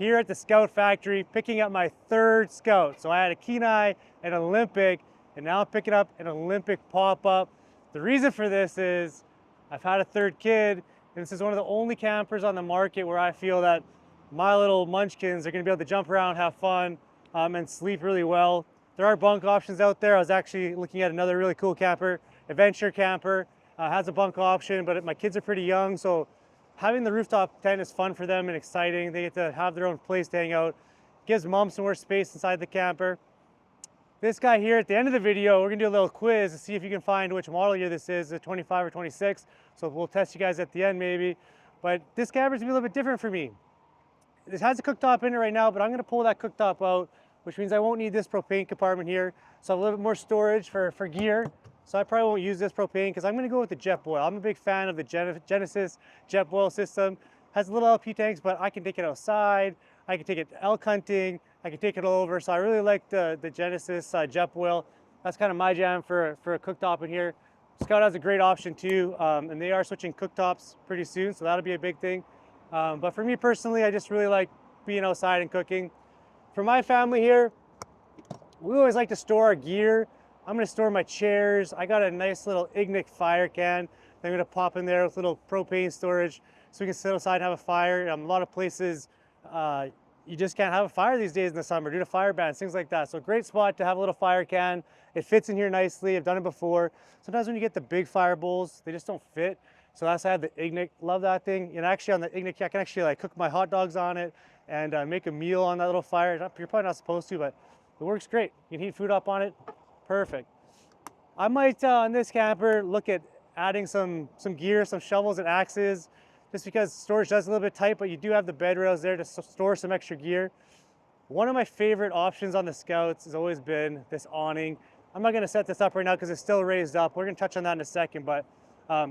here at the Scout Factory, picking up my third Scout. So I had a Kenai, an Olympic, and now I'm picking up an Olympic pop-up. The reason for this is I've had a third kid, and this is one of the only campers on the market where I feel that my little munchkins are gonna be able to jump around, have fun, and sleep really well. There are bunk options out there. I was actually looking at another really cool camper, Adventure Camper, has a bunk option, but my kids are pretty young, so having the rooftop tent is fun for them and exciting. They get to have their own place to hang out. Gives mom some more space inside the camper. This guy here, at the end of the video, we're gonna do a little quiz to see if you can find which model year this is, a 25 or 26. So we'll test you guys at the end maybe. But this camper is gonna be a little bit different for me. This has a cooktop in it right now, but I'm gonna pull that cooktop out, which means I won't need this propane compartment here. So I have a little bit more storage for gear. So I probably won't use this propane because I'm gonna go with the Jetboil. I'm a big fan of the Genesis Jetboil system. Has little LP tanks, but I can take it outside. I can take it elk hunting. I can take it over. So I really like the Genesis Jetboil. That's kind of my jam for a cooktop in here. Scout has a great option too, and they are switching cooktops pretty soon, so that'll be a big thing. But for me personally, I just really like being outside and cooking. For my family here, we always like to store our gear. I'm gonna store my chairs. I got a nice little Ignic fire can that I'm gonna pop in there with a little propane storage so we can sit outside and have a fire. A lot of places, you just can't have a fire these days in the summer due to fire bans, things like that. So great spot to have a little fire can. It fits in here nicely. I've done it before. Sometimes when you get the big fire bowls, they just don't fit. So that's why I have the Ignic. Love that thing. And actually on the Ignic, I can actually like cook my hot dogs on it and make a meal on that little fire. You're probably not supposed to, but it works great. You can heat food up on it. Perfect. I might on this camper look at adding some gear, some shovels and axes, just because storage does a little bit tight, but you do have the bed rails there to store some extra gear. One of my favorite options on the Scouts has always been this awning. I'm not gonna set this up right now because it's still raised up. We're gonna touch on that in a second, but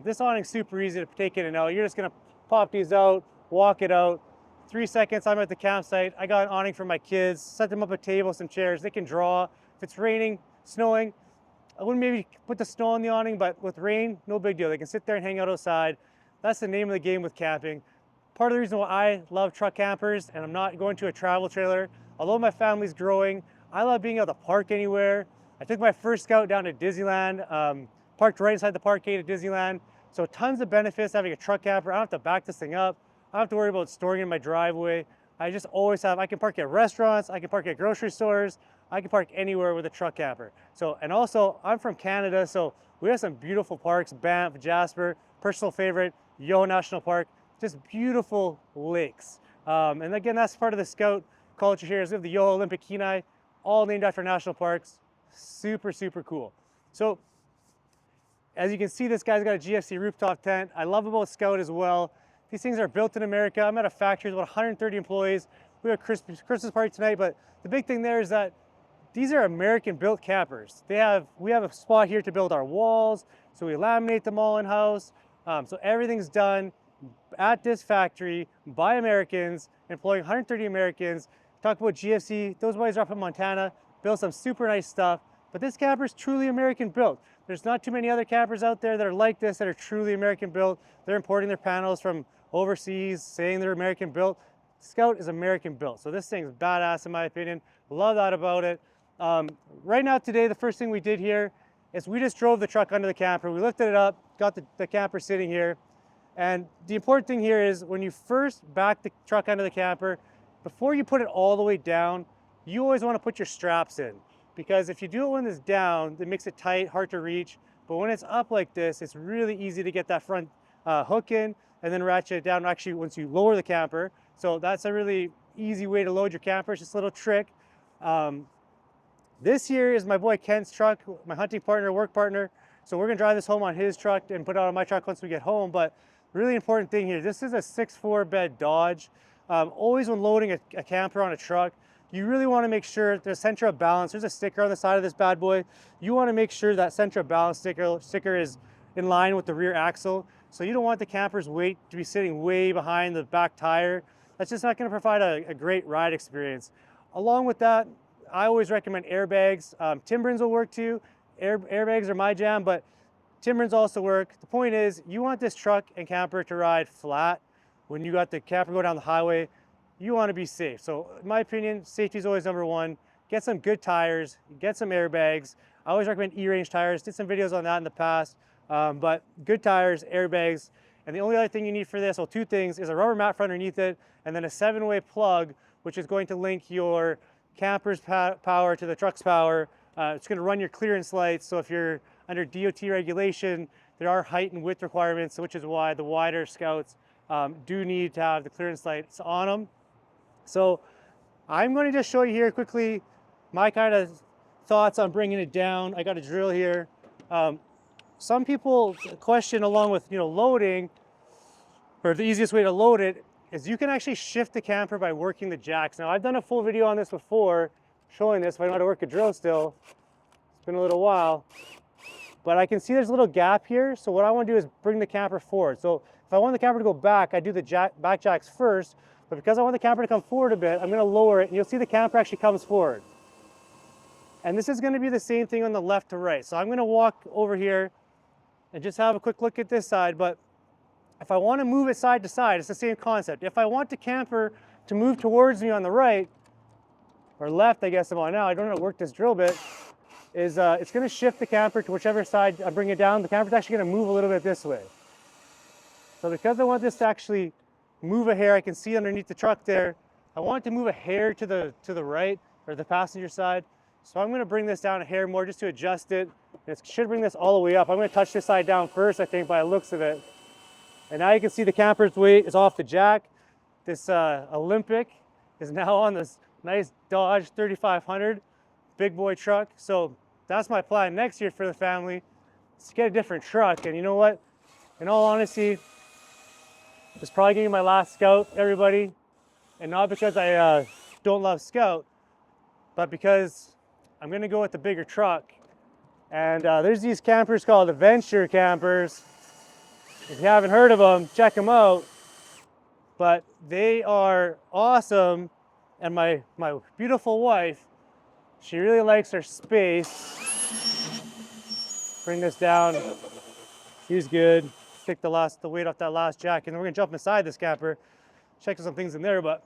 this awning's super easy to take in and out. You're just gonna pop these out, walk it out. 3 seconds, I'm at the campsite. I got an awning for my kids, set them up a table, some chairs. They can draw. If it's raining, snowing, I wouldn't maybe put the snow on the awning, but with rain, no big deal. They can sit there and hang out outside. That's the name of the game with camping. Part of the reason why I love truck campers and I'm not going to a travel trailer, although my family's growing, I love being able to park anywhere. I took my first Scout down to Disneyland, parked right inside the parkade at Disneyland. So tons of benefits having a truck camper. I don't have to back this thing up. I don't have to worry about storing it in my driveway. I just always have, I can park at restaurants, I can park at grocery stores, I can park anywhere with a truck camper. So, and also I'm from Canada, so we have some beautiful parks, Banff, Jasper, personal favorite, Yoho National Park, just beautiful lakes. And again, that's part of the Scout culture here is we have the Yoho Olympic Kenai, all named after national parks. Super, super cool. So as you can see, this guy's got a GFC rooftop tent. I love about Scout as well. These things are built in America. I'm at a factory with about 130 employees. We have a Christmas party tonight, but the big thing there is that these are American built campers. We have a spot here to build our walls, so we laminate them all in-house. So everything's done at this factory by Americans, employing 130 Americans. Talk about GFC, those boys are up in Montana, build some super nice stuff, but this camper is truly American built. There's not too many other campers out there that are like this, that are truly American built. They're importing their panels from overseas, saying they're American built. Scout is American built, so this thing's badass in my opinion. Love that about it. Right now today, the first thing we did here is we just drove the truck under the camper. We lifted it up, got the camper sitting here. And the important thing here is when you first back the truck under the camper, before you put it all the way down, you always want to put your straps in. Because if you do it when it's down, it makes it tight, hard to reach. But when it's up like this, it's really easy to get that front hook in and then ratchet it down actually once you lower the camper. So that's a really easy way to load your camper. It's just a little trick. This here is my boy Kent's truck, my hunting partner, work partner. So we're gonna drive this home on his truck and put it on my truck once we get home. But really important thing here, this is a 6'4" bed Dodge. Always when loading a camper on a truck, you really wanna make sure the center of balance, there's a sticker on the side of this bad boy. You wanna make sure that center of balance sticker is in line with the rear axle. So you don't want the camper's weight to be sitting way behind the back tire. That's just not gonna provide a great ride experience. Along with that, I always recommend airbags. Timberins will work too. Airbags are my jam, but Timberins also work. The point is, you want this truck and camper to ride flat when you got the camper go down the highway. you want to be safe. So in my opinion, safety is always number one. Get some good tires, get some airbags. I always recommend E-range tires. Did some videos on that in the past, but good tires, airbags. And the only other thing you need for this, well, two things, is a rubber mat for underneath it, and then a 7-way plug, which is going to link your camper's power to the truck's power. It's going to run your clearance lights. So if you're under DOT regulation, there are height and width requirements, which is why the wider Scouts do need to have the clearance lights on them. So I'm going to just show you here quickly my kind of thoughts on bringing it down. I got a drill here. Some people question, along with loading, or the easiest way to load it is you can actually shift the camper by working the jacks. Now I've done a full video on this before showing this, if I know how to work a drill still. It's been a little while, but I can see there's a little gap here. So what I want to do is bring the camper forward. So if I want the camper to go back, I do the back jacks first, but because I want the camper to come forward a bit, I'm going to lower it, and you'll see the camper actually comes forward. And this is going to be the same thing on the left to right. So I'm going to walk over here and just have a quick look at this side, but if I want to move it side to side, it's the same concept. If I want the camper to move towards me on the right, or left, I guess I'm on now, I don't know how to work this drill bit, is it's going to shift the camper to whichever side I bring it down. The camper's actually going to move a little bit this way. So because I want this to actually move a hair, I can see underneath the truck there, I want it to move a hair to the right, or the passenger side. So I'm going to bring this down a hair more just to adjust it. It should bring this all the way up. I'm going to touch this side down first, I think, by the looks of it. And now you can see the camper's weight is off the jack. This Olympic is now on this nice Dodge 3500 big boy truck. So that's my plan next year for the family, is to get a different truck. And you know what? In all honesty, it's probably going to be my last Scout, everybody. And not because I don't love Scout, but because I'm going to go with the bigger truck. And there's these campers called adventure campers. If you haven't heard of them, check them out. But they are awesome. And my beautiful wife, she really likes her space. Bring this down. She's good. Take the weight off that last jack. And then we're going to jump inside this camper, check some things in there. But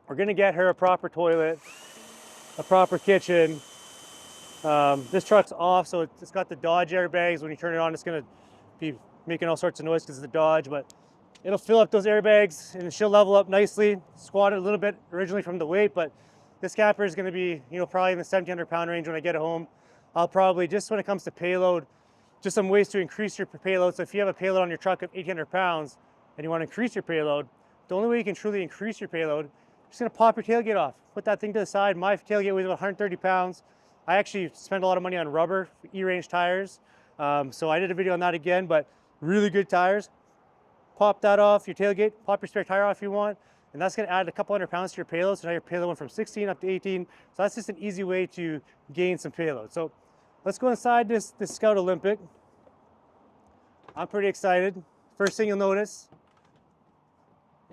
we're going to get her a proper toilet, a proper kitchen. This truck's off, so it's got the Dodge airbags. When you turn it on, it's going to be making all sorts of noise because it's the Dodge, but it'll fill up those airbags and she'll level up nicely. Squatted a little bit originally from the weight, but this camper is going to be, probably in the 1,700 pound range when I get it home. I'll probably, just when it comes to payload, just some ways to increase your payload. So if you have a payload on your truck of 800 pounds and you want to increase your payload, the only way you can truly increase your payload, you're just going to pop your tailgate off. Put that thing to the side. My tailgate weighs about 130 pounds. I actually spent a lot of money on rubber, E-range tires. So I did a video on that again, but really good tires. Pop that off your tailgate, pop your spare tire off if you want, and that's going to add a couple hundred pounds to your payload. So now your payload went from 16 up to 18. So that's just an easy way to gain some payload. So let's go inside this Scout Olympic. I'm pretty excited. First thing you'll notice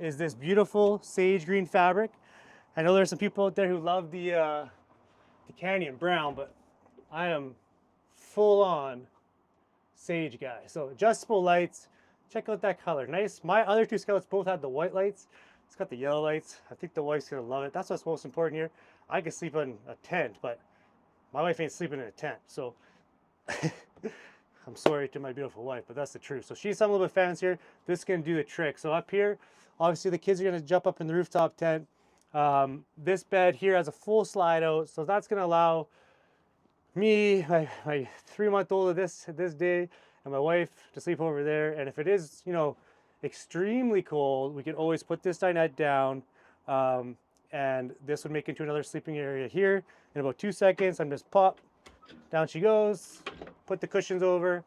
is this beautiful sage green fabric. I know there's some people out there who love the Canyon brown, but I am full on sage guy. So adjustable lights, check out that color. Nice. My other two Scouts both had the white lights. It's got the yellow lights. I think the wife's gonna love it. That's what's most important here. I could sleep in a tent, but my wife ain't sleeping in a tent. So I'm sorry to my beautiful wife, but that's the truth. So she's something a little bit fancier. This can do the trick. So up here, obviously the kids are gonna jump up in the rooftop tent. This bed here has a full slide out, so that's gonna allow me, my 3-month-old of this day, and my wife to sleep over there. And if it is, extremely cold, we can always put this dinette down, and this would make into another sleeping area here. In about 2 seconds, I'm just pop, down she goes, put the cushions over,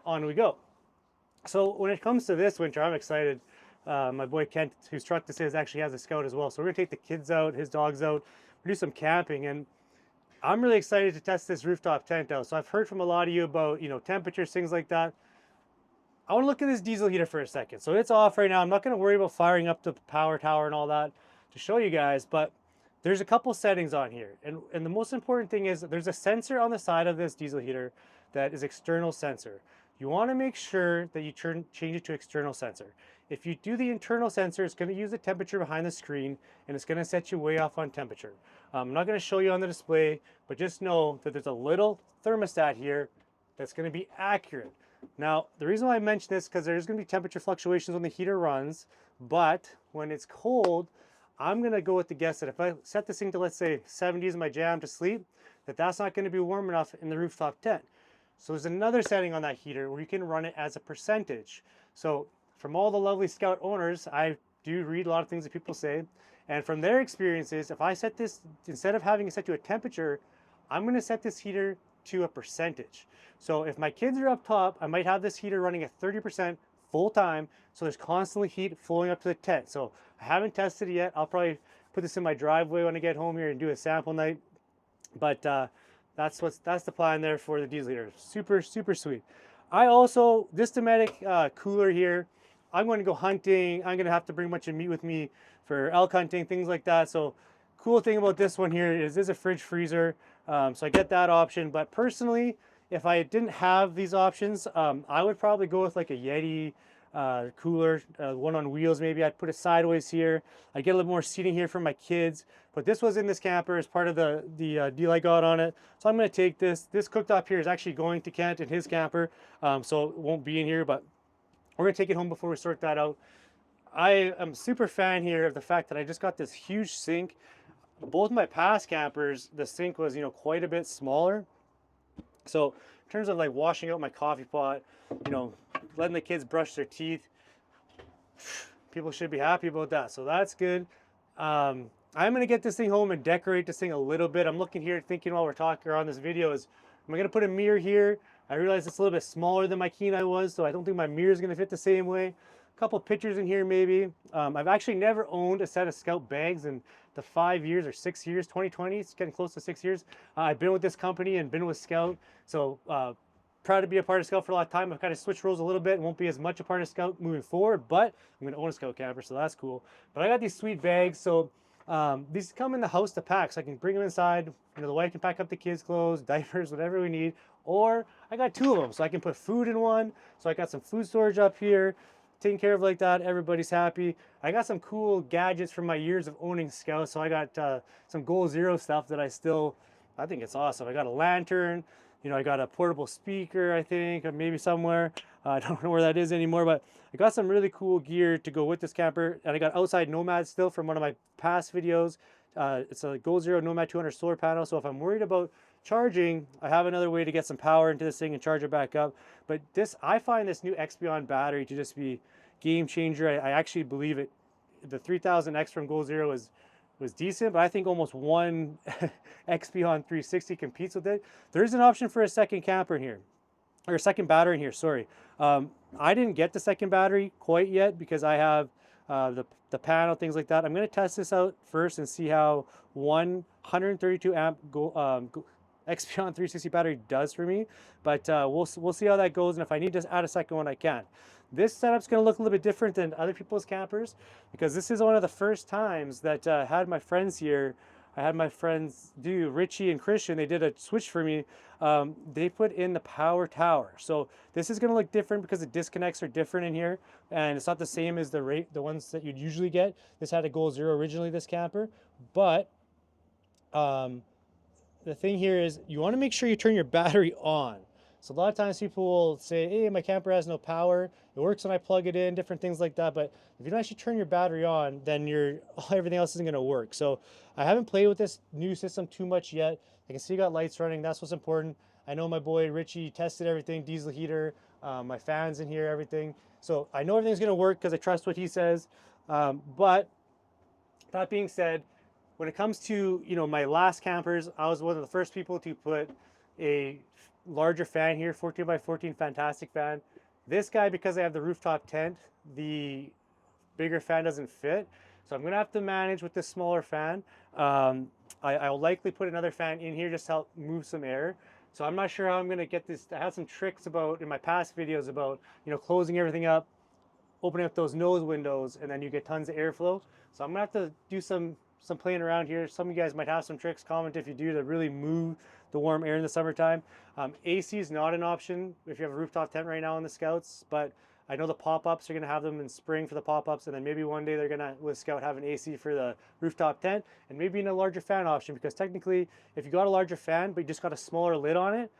on we go. So when it comes to this winter, I'm excited. My boy Kent, whose truck this is, actually has a Scout as well. So we're gonna take the kids out, his dogs out, do some camping, and I'm really excited to test this rooftop tent out. So I've heard from a lot of you about, temperatures, things like that. I want to look at this diesel heater for a second. So it's off right now. I'm not going to worry about firing up the power tower and all that to show you guys, but there's a couple settings on here. And the most important thing is there's a sensor on the side of this diesel heater that is external sensor. You want to make sure that you change it to external sensor. If you do the internal sensor, it's going to use the temperature behind the screen, and it's going to set you way off on temperature. I'm not going to show you on the display, but just know that there's a little thermostat here that's going to be accurate. Now, the reason why I mention this is because there's going to be temperature fluctuations when the heater runs, but when it's cold, I'm going to go with the guess that if I set this thing to, let's say, 70s in my jam to sleep, that's not going to be warm enough in the rooftop tent. So there's another setting on that heater where you can run it as a percentage. So from all the lovely Scout owners, I do read a lot of things that people say, and from their experiences, if I set this, instead of having it set to a temperature, I'm going to set this heater to a percentage. So if my kids are up top, I might have this heater running at 30% full time, so there's constantly heat flowing up to the tent. So I haven't tested it yet. I'll probably put this in my driveway when I get home here and do a sample night. But that's the plan there for the diesel heater. Super sweet. I also, this Dometic cooler here, I'm going to go hunting. I'm going to have to bring a bunch of meat with me for elk hunting, things like that. So cool thing about this one here is this is a fridge freezer. So I get that option. But personally, if I didn't have these options, I would probably go with like a Yeti cooler, one on wheels maybe. I'd put it sideways here. I'd get a little more seating here for my kids. But this was in this camper as part of the deal I got on it. So I'm going to take this. This cooktop here is actually going to Kent in his camper, so it won't be in here, but we're going to take it home before we sort that out. I am a super fan here of the fact that I just got this huge sink. Both my past campers, the sink was, quite a bit smaller. So in terms of like washing out my coffee pot, letting the kids brush their teeth, people should be happy about that. So that's good. I'm going to get this thing home and decorate this thing a little bit. I'm looking here thinking while we're talking on this video is, am I going to put a mirror here? I realize it's a little bit smaller than my Kenai was, so I don't think my mirror is going to fit the same way. A couple pictures in here maybe. I've actually never owned a set of Scout bags in the 5 years or 6 years, 2020, it's getting close to 6 years. I've been with this company and been with Scout, so proud to be a part of Scout for a lot of time. I've kind of switched roles a little bit and won't be as much a part of Scout moving forward, but I'm going to own a Scout camper, so that's cool. But I got these sweet bags, so these come in the house to pack, so I can bring them inside. The wife can pack up the kids' clothes, diapers, whatever we need. Or I got two of them, so I can put food in one. So I got some food storage up here, taken care of like that. Everybody's happy. I got some cool gadgets from my years of owning Scout. So I got some Goal Zero stuff that I think it's awesome. I got a lantern. I got a portable speaker, I think, maybe somewhere. I don't know where that is anymore, but I got some really cool gear to go with this camper. And I got outside Nomad still from one of my past videos. It's a Goal Zero Nomad 200 solar panel. So if I'm worried about charging, I have another way to get some power into this thing and charge it back up. But I find this new Expion battery to just be game changer. I actually believe it. The 3000X from Goal Zero was decent, but I think almost one Expion 360 competes with it. There is an option for a second camper in here, or a second battery in here, sorry. I didn't get the second battery quite yet because I have the panel, things like that. I'm going to test this out first and see how 132 amp Expion 360 battery does for me, but we'll see how that goes, and if I need to add a second one, I can. This setup's going to look a little bit different than other people's campers because this is one of the first times that I had my friends here. I had my friends do, Richie and Christian, they did a switch for me. They put in the power tower. So this is going to look different because the disconnects are different in here, and it's not the same as the ones that you'd usually get. This had a Goal Zero originally, this camper, but the thing here is you want to make sure you turn your battery on. So a lot of times people will say, hey, my camper has no power. It works when I plug it in, different things like that. But if you don't actually turn your battery on, then everything else isn't going to work. So I haven't played with this new system too much yet. I can see you got lights running. That's what's important. I know my boy Richie tested everything, diesel heater, my fans in here, everything. So I know everything's going to work because I trust what he says. But that being said, when it comes to my last campers, I was one of the first people to put a larger fan here, 14 by 14 fantastic fan. This guy, because I have the rooftop tent, the bigger fan doesn't fit, so I'm gonna have to manage with this smaller fan. I'll likely put another fan in here just to help move some air. So I'm not sure how I'm gonna get this. I had some tricks in my past videos about closing everything up, opening up those nose windows, and then you get tons of airflow. So I'm gonna have to do some playing around here. Some of you guys might have some tricks. Comment if you do, to really move the warm air in the summertime. AC is not an option if you have a rooftop tent right now in the Scouts, but I know the pop-ups are gonna have them in spring for the pop-ups, and then maybe one day they're gonna, with Scout, have an AC for the rooftop tent, and maybe in a larger fan option, because technically, if you got a larger fan, but you just got a smaller lid on it,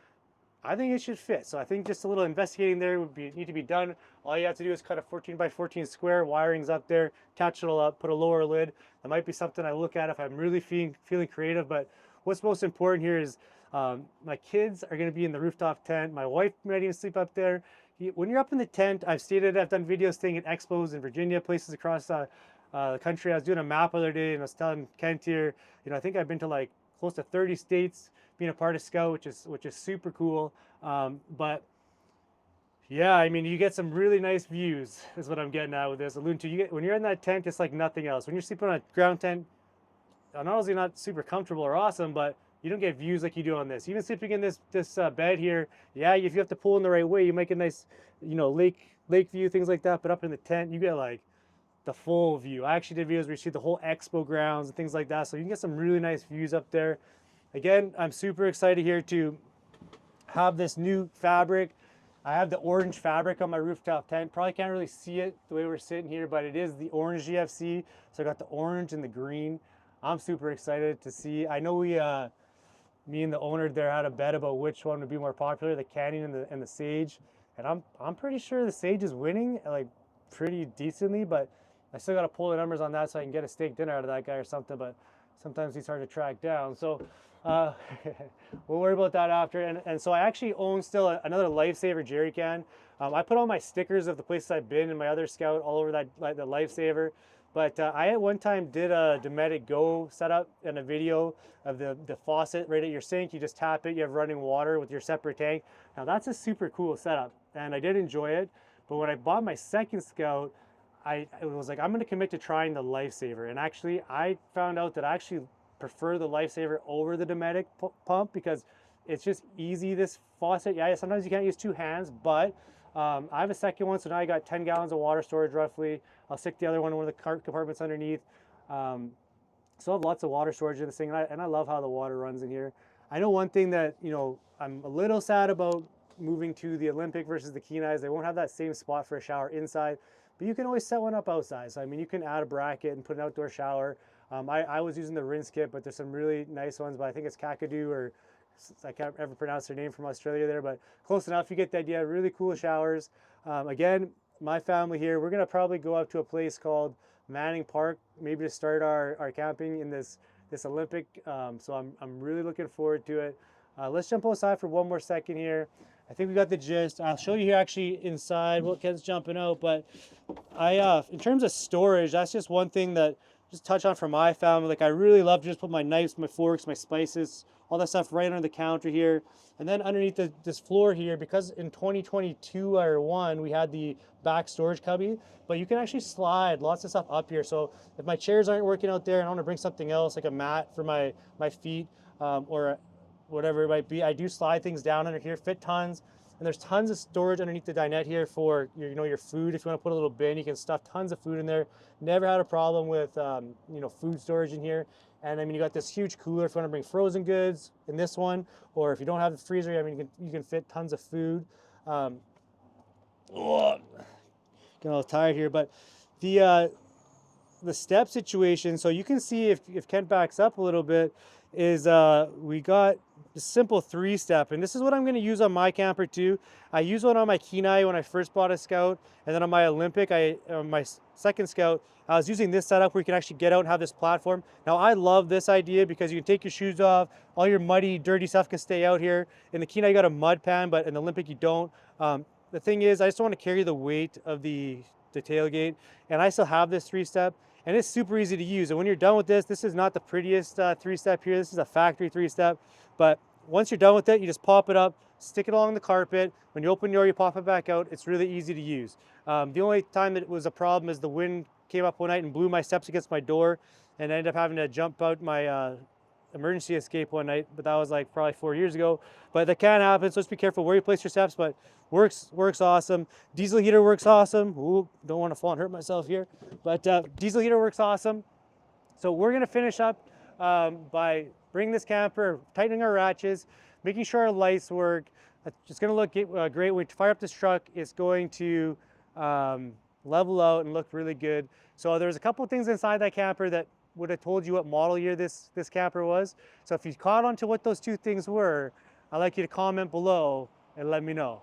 I think it should fit. So I think just a little investigating there would need to be done. All you have to do is cut a 14 by 14 square, wiring's up there, attach it all up, put a lower lid. That might be something I look at if I'm really feeling creative. But what's most important here is my kids are going to be in the rooftop tent. My wife might even sleep up there. When you're up in the tent, I've stated I've done videos staying at expos in Virginia, places across the country. I was doing a map the other day, and I was telling Kent here, I think I've been to like close to 30 states being a part of Scout, which is super cool. But yeah, I mean, you get some really nice views is what I'm getting at with this. Allude to, when you're in that tent, it's like nothing else. When you're sleeping on a ground tent, not only not super comfortable or awesome, but you don't get views like you do on this. Even sleeping in this bed here, yeah, if you have to pull in the right way, you make a nice, lake view, things like that. But up in the tent, you get like the full view. I actually did videos where you see the whole expo grounds and things like that, so you can get some really nice views up there. Again, I'm super excited here to have this new fabric. I have the orange fabric on my rooftop tent. Probably can't really see it the way we're sitting here, but it is the orange GFC. So I got the orange and the green. I'm super excited to see. I know me and the owner there had a bet about which one would be more popular, the Canyon and the Sage. And I'm pretty sure the Sage is winning, like pretty decently, but I still got to pull the numbers on that so I can get a steak dinner out of that guy or something. But sometimes he's hard to track down. So we'll worry about that after. And so I actually own still another Lifesaver jerry can. I put all my stickers of the places I've been in my other Scout all over that, like the Lifesaver. But I at one time did a Dometic Go setup and a video of the faucet right at your sink. You just tap it, you have running water with your separate tank. Now that's a super cool setup, and I did enjoy it. But when I bought my second Scout, I was like, I'm gonna commit to trying the Lifesaver. And actually, I found out that I actually prefer the Lifesaver over the Dometic pump because it's just easy, this faucet. Yeah, sometimes you can't use two hands, but I have a second one, so now I got 10 gallons of water storage roughly. I'll stick the other one in one of the cart compartments underneath. So I have lots of water storage in this thing, and I love how the water runs in here. I know one thing that, I'm a little sad about moving to the Olympic versus the Kenais. They won't have that same spot for a shower inside, but you can always set one up outside. So I mean, you can add a bracket and put an outdoor shower. I was using the rinse kit, but there's some really nice ones, but I think it's Kakadu, or I can't ever pronounce their name, from Australia there, but close enough. You get the idea. Really cool showers. Again, my family here, we're gonna probably go up to a place called Manning Park, maybe to start our camping in this Olympic. So I'm really looking forward to it. Let's jump outside for one more second here. I think we got the gist. I'll show you here actually inside what Ken's jumping out, but in terms of storage, that's just one thing that just touch on for my family. Like, I really love to just put my knives, my forks, my spices, all that stuff right under the counter here. And then underneath this floor here, because in 2022 or one, we had the back storage cubby, but you can actually slide lots of stuff up here. So if my chairs aren't working out there and I want to bring something else, like a mat for my feet, or whatever it might be, I do slide things down under here, fit tons. And there's tons of storage underneath the dinette here for your food. If you want to put a little bin, you can stuff tons of food in there. Never had a problem with food storage in here. And I mean, you got this huge cooler if you want to bring frozen goods in this one, or if you don't have the freezer, I mean, you can fit tons of food. Getting a little tired here, but the step situation. So you can see if Kent backs up a little bit, is we got a simple 3-step, and this is what I'm going to use on my camper too. I used one on my Kenai when I first bought a Scout, and then on my Olympic, my second Scout, I was using this setup where you can actually get out and have this platform. Now I love this idea because you can take your shoes off, all your muddy, dirty stuff can stay out here. In the Kenai you got a mud pan, but in the Olympic you don't. The thing is, I just don't want to carry the weight of the tailgate, and I still have this 3-step. And it's super easy to use. And when you're done with this is not the prettiest 3-step here. This is a factory 3-step. But once you're done with it, you just pop it up, stick it along the carpet. When you open the door, you pop it back out. It's really easy to use. The only time that it was a problem is the wind came up one night and blew my steps against my door, and I ended up having to jump out my emergency escape one night, but that was like probably 4 years ago. But that can happen, so just be careful where you place your steps, but works awesome. Diesel heater works awesome. Ooh, don't want to fall and hurt myself here, but diesel heater works awesome. So we're gonna finish up by bringing this camper, tightening our ratchets, making sure our lights work. It's gonna look great. When we fire up this truck, it's going to level out and look really good. So there's a couple of things inside that camper that would have told you what model year this camper was. So if you caught on to what those two things were, I'd like you to comment below and let me know.